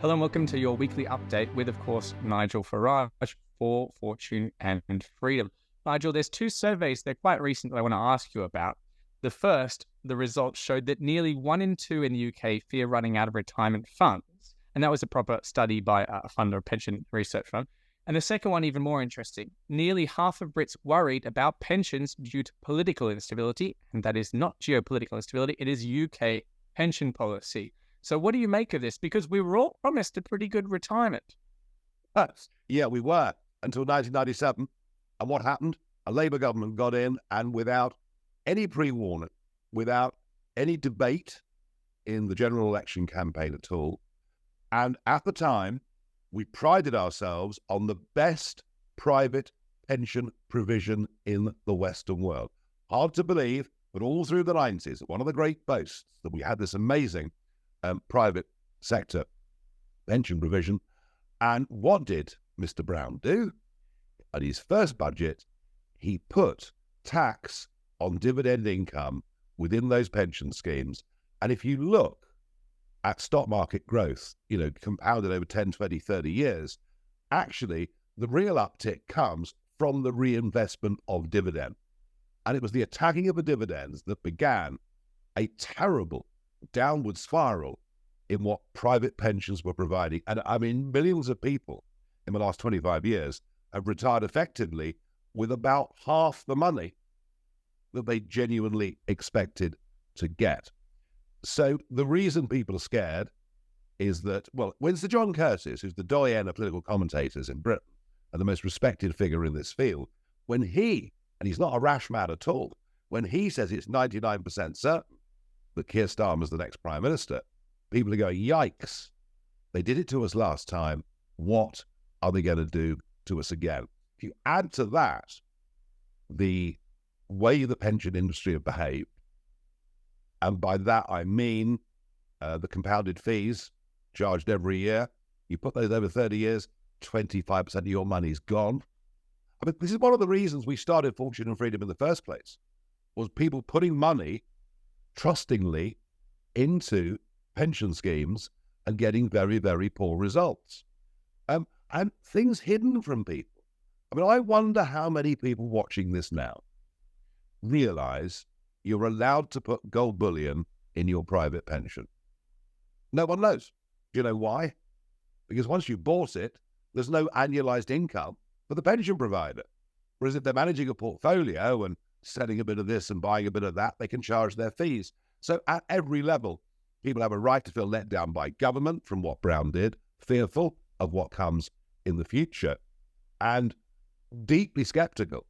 Hello and welcome to your weekly update with, of course, Nigel Farage for Fortune and Freedom. Nigel, there's two surveys, they're quite recent, that I want to ask you about. The first, the results showed that nearly 1 in 2 in the UK fear running out of retirement funds. And that was a proper study by a fund or a pension research fund. And the second one, even more interesting, nearly half of Brits worried about pensions due to political instability. And that is not geopolitical instability, it is UK pension policy. So what do you make of this? Because we were all promised a pretty good retirement. Yeah, we were until 1997. And what happened? A Labour government got in and without any pre-warning, without any debate in the general election campaign at all. And at the time, we prided ourselves on the best private pension provision in the Western world. Hard to believe, but all through the 90s, one of the great boasts that we had this amazing private sector pension provision. And what did Mr. Brown do? At his first budget, he put tax on dividend income within those pension schemes. And if you look at stock market growth, compounded over 10, 20, 30 years, actually the real uptick comes from the reinvestment of dividend. And it was the attacking of the dividends that began a terrible downward spiral in what private pensions were providing. And I mean, millions of people in the last 25 years have retired effectively with about half the money that they genuinely expected to get. So the reason people are scared is that, well, Winston John Curtis, who's the doyen of political commentators in Britain and the most respected figure in this field, when he, and he's not a rash man at all, when he says it's 99% certain that Keir Starmer's the next Prime Minister, people are going, yikes, they did it to us last time. What are they going to do to us again? If you add to that the way the pension industry have behaved, and by that I mean the compounded fees charged every year, you put those over 30 years, 25% of your money's gone. I mean, this is one of the reasons we started Fortune and Freedom in the first place, was people putting money trustingly into pension schemes and getting very, very poor results. And things hidden from people. I mean, I wonder how many people watching this now realize you're allowed to put gold bullion in your private pension. No one knows. Do you know why? Because once you bought it, there's no annualized income for the pension provider. Whereas if they're managing a portfolio and selling a bit of this and buying a bit of that, they can charge their fees. So at every level, people have a right to feel let down by government from what Brown did, fearful of what comes in the future, and deeply skeptical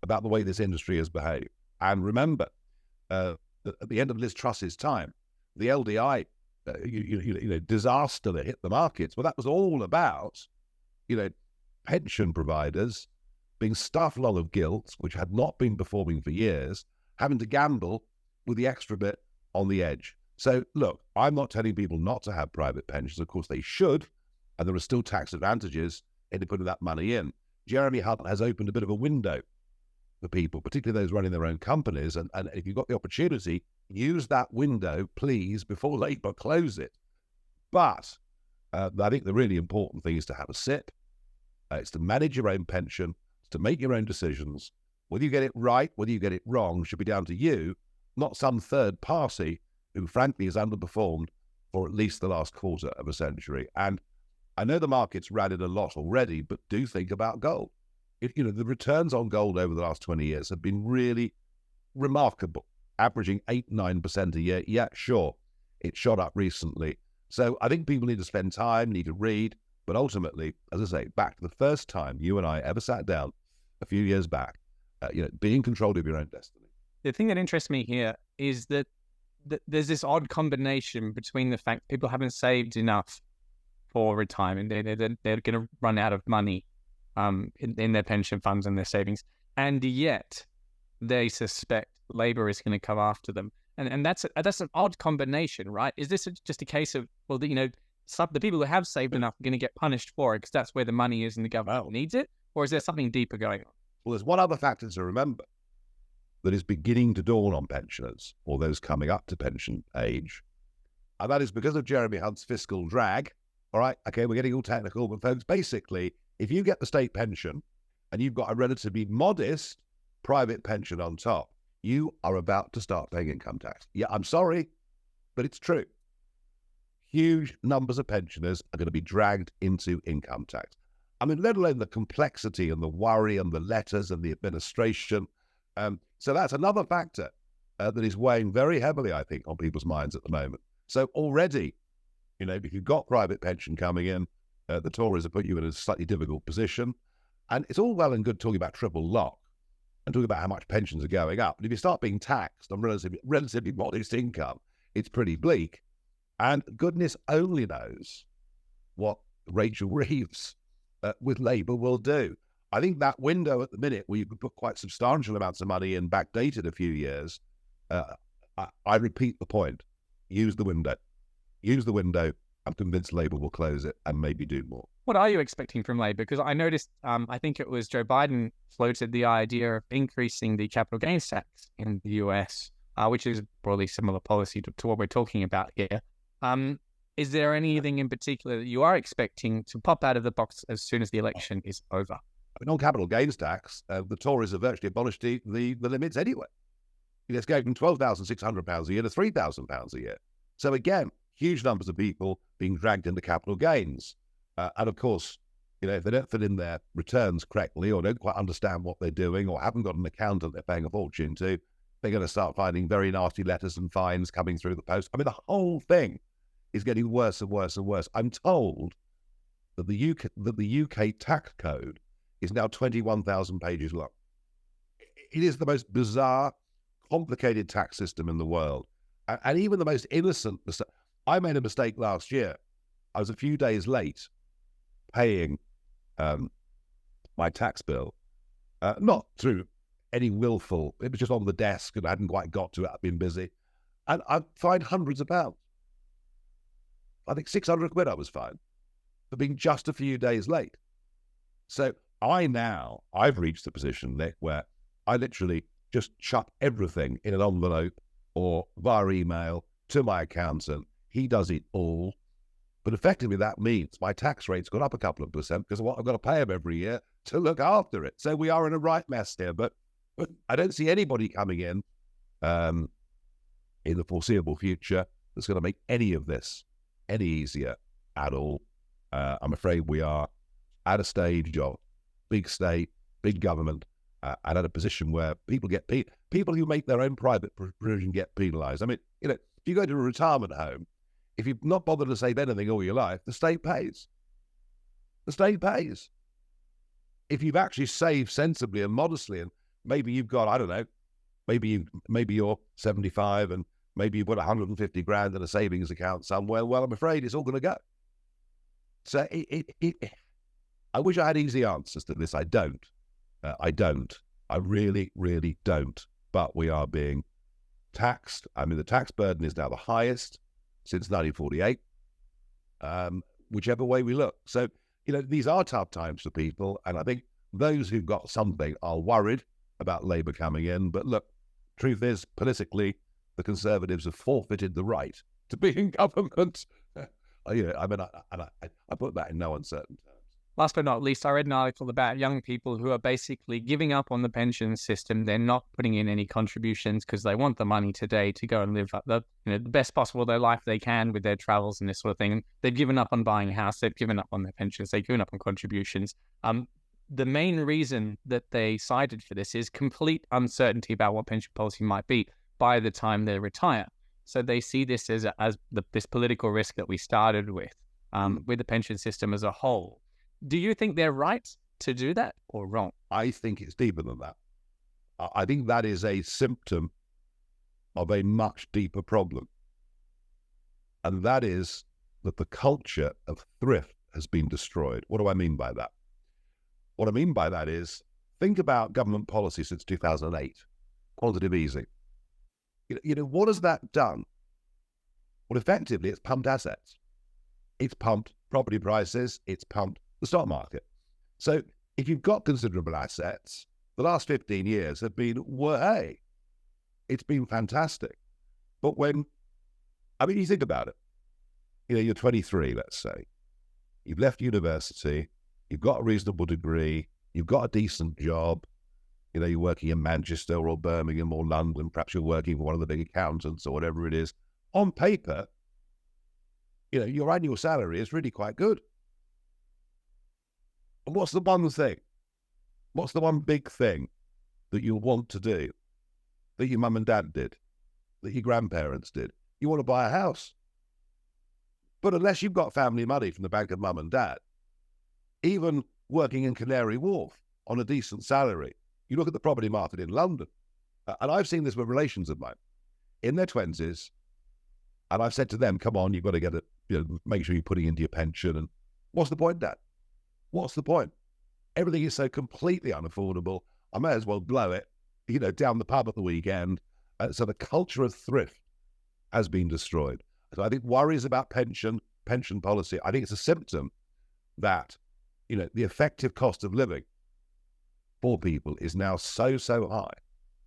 about the way this industry has behaved. And remember, at the end of Liz Truss's time, the LDI disaster that hit the markets, well, that was all about, pension providers being stuffed full of gilts, which had not been performing for years, having to gamble with the extra bit on the edge. So, look, I'm not telling people not to have private pensions. Of course, they should, and there are still tax advantages in putting that money in. Jeremy Hunt has opened a bit of a window for people, particularly those running their own companies, and if you've got the opportunity, use that window, please, before Labour close it. But I think the really important thing is to have a SIP. It's to manage your own pension, to make your own decisions. Whether you get it right, whether you get it wrong, should be down to you, not some third party who frankly has underperformed for at least the last quarter of a century. And I know the market's rallied a lot already, but do think about gold. The returns on gold over the last 20 years have been really remarkable, averaging 8-9% a year. Yeah, sure, it shot up recently. So I think people need to spend time, need to read, but ultimately, as I say, back to the first time you and I ever sat down a few years back, be in control of your own destiny. The thing that interests me here is that there's this odd combination between the fact people haven't saved enough for retirement, they're going to run out of money in their pension funds and their savings, and yet they suspect Labour is going to come after them, and that's an odd combination, right? Is this just a case of, well, the people who have saved enough are going to get punished for it because that's where the money is and the government needs it, or is there something deeper going on? Well, there's one other factor to remember that is beginning to dawn on pensioners or those coming up to pension age, and that is because of Jeremy Hunt's fiscal drag. All right, okay, we're getting all technical, but folks, basically, if you get the state pension and you've got a relatively modest private pension on top, you are about to start paying income tax. Yeah, I'm sorry, but it's true. Huge numbers of pensioners are going to be dragged into income tax. I mean, let alone the complexity and the worry and the letters and the administration. So that's another factor that is weighing very heavily, I think, on people's minds at the moment. So already, if you've got private pension coming in, the Tories have put you in a slightly difficult position. And it's all well and good talking about triple lock and talking about how much pensions are going up. But if you start being taxed on relatively modest income, it's pretty bleak. And goodness only knows what Rachel Reeves with Labour will do. I think that window at the minute where you could put quite substantial amounts of money in, backdated a few years, I repeat the point. Use the window. Use the window. I'm convinced Labour will close it and maybe do more. What are you expecting from Labour? Because I noticed, I think it was Joe Biden floated the idea of increasing the capital gains tax in the US, which is broadly similar policy to what we're talking about here. Is there anything in particular that you are expecting to pop out of the box as soon as the election is over? I mean, on capital gains tax, the Tories have virtually abolished the limits anyway. It's going from £12,600 a year to £3,000 a year. So again, huge numbers of people being dragged into capital gains. And of course, if they don't fill in their returns correctly or don't quite understand what they're doing or haven't got an accountant they're paying a fortune to, they're going to start finding very nasty letters and fines coming through the post. I mean, the whole thing is getting worse and worse and worse. I'm told that the UK tax code is now 21,000 pages long. It is the most bizarre, complicated tax system in the world. And even the most innocent mistake. I made a mistake last year. I was a few days late paying my tax bill, not through any willful, it was just on the desk and I hadn't quite got to it, I'd been busy. And I fined hundreds of pounds. I think 600 quid I was fined for being just a few days late. So I've reached the position, Nick, where I literally just chuck everything in an envelope or via email to my accountant. He does it all. But effectively that means my tax rate's gone up a couple of percent because of what I've got to pay him every year to look after it. So we are in a right mess here. But I don't see anybody coming in the foreseeable future that's going to make any of this any easier at all. I'm afraid we are at a stage of big state, big government, and at a position where people who make their own private provision get penalised. I mean, if you go to a retirement home, if you've not bothered to save anything all your life, the state pays. The state pays. If you've actually saved sensibly and modestly, and maybe you've got, I don't know, maybe you're 75 and maybe you put 150 grand in a savings account somewhere, well, I'm afraid it's all going to go. So I wish I had easy answers to this. I don't. I really, really don't. But we are being taxed. I mean, the tax burden is now the highest since 1948, whichever way we look. So, these are tough times for people. And I think those who've got something are worried about Labour coming in. But look, truth is, politically, the Conservatives have forfeited the right to be in government. I put that in no uncertain terms. Last but not least, I read an article about young people who are basically giving up on the pension system. They're not putting in any contributions because they want the money today to go and live up the best possible their life they can with their travels and this sort of thing. They've given up on buying a house. They've given up on their pensions. They've given up on contributions. The main reason that they cited for this is complete uncertainty about what pension policy might be by the time they retire. So they see this as this political risk that we started with the pension system as a whole. Do you think they're right to do that or wrong? I think it's deeper than that. I think that is a symptom of a much deeper problem. And that is that the culture of thrift has been destroyed. What do I mean by that? What I mean by that is, think about government policy since 2008, quantitative easing. What has that done? Well, effectively, it's pumped assets. It's pumped property prices. It's pumped the stock market. So if you've got considerable assets, the last 15 years have been, hey, it's been fantastic. But you think about it, you're 23, let's say, you've left university, you've got a reasonable degree, you've got a decent job, you're working in Manchester or Birmingham or London, perhaps you're working for one of the big accountants or whatever it is. On paper, your annual salary is really quite good. And what's the one thing? What's the one big thing that you'll want to do, that your mum and dad did, that your grandparents did? You want to buy a house. But unless you've got family money from the bank of mum and dad, even working in Canary Wharf on a decent salary, you look at the property market in London, and I've seen this with relations of mine in their 20s, and I've said to them, come on, you've got to get it, make sure you're putting into your pension. And what's the point, Dad? What's the point? Everything is so completely unaffordable. I may as well blow it, down the pub at the weekend. So the culture of thrift has been destroyed. So I think worries about pension policy, I think it's a symptom that, the effective cost of living for people is now so high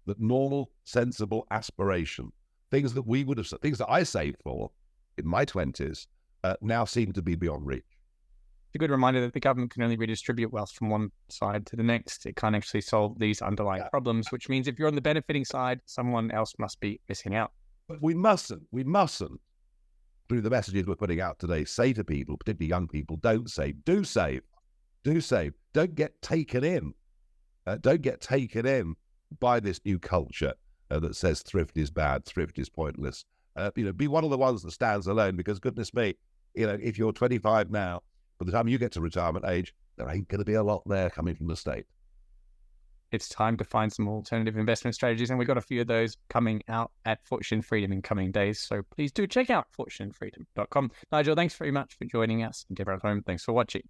that normal, sensible aspiration, things that I saved for in my 20s, now seem to be beyond reach. It's a good reminder that the government can only redistribute wealth from one side to the next. It can't actually solve these underlying problems, which means if you're on the benefiting side, someone else must be missing out. But we mustn't, through the messages we're putting out today, say to people, particularly young people, don't save, do save, do save. Don't get taken in. Don't get taken in by this new culture that says thrift is bad, thrift is pointless. Be one of the ones that stands alone, because goodness me, if you're 25 now, by the time you get to retirement age, there ain't going to be a lot there coming from the state. It's time to find some alternative investment strategies, and we've got a few of those coming out at Fortune Freedom in coming days. So please do check out fortuneandfreedom.com. Nigel, thanks very much for joining us. And to everyone at home, thanks for watching.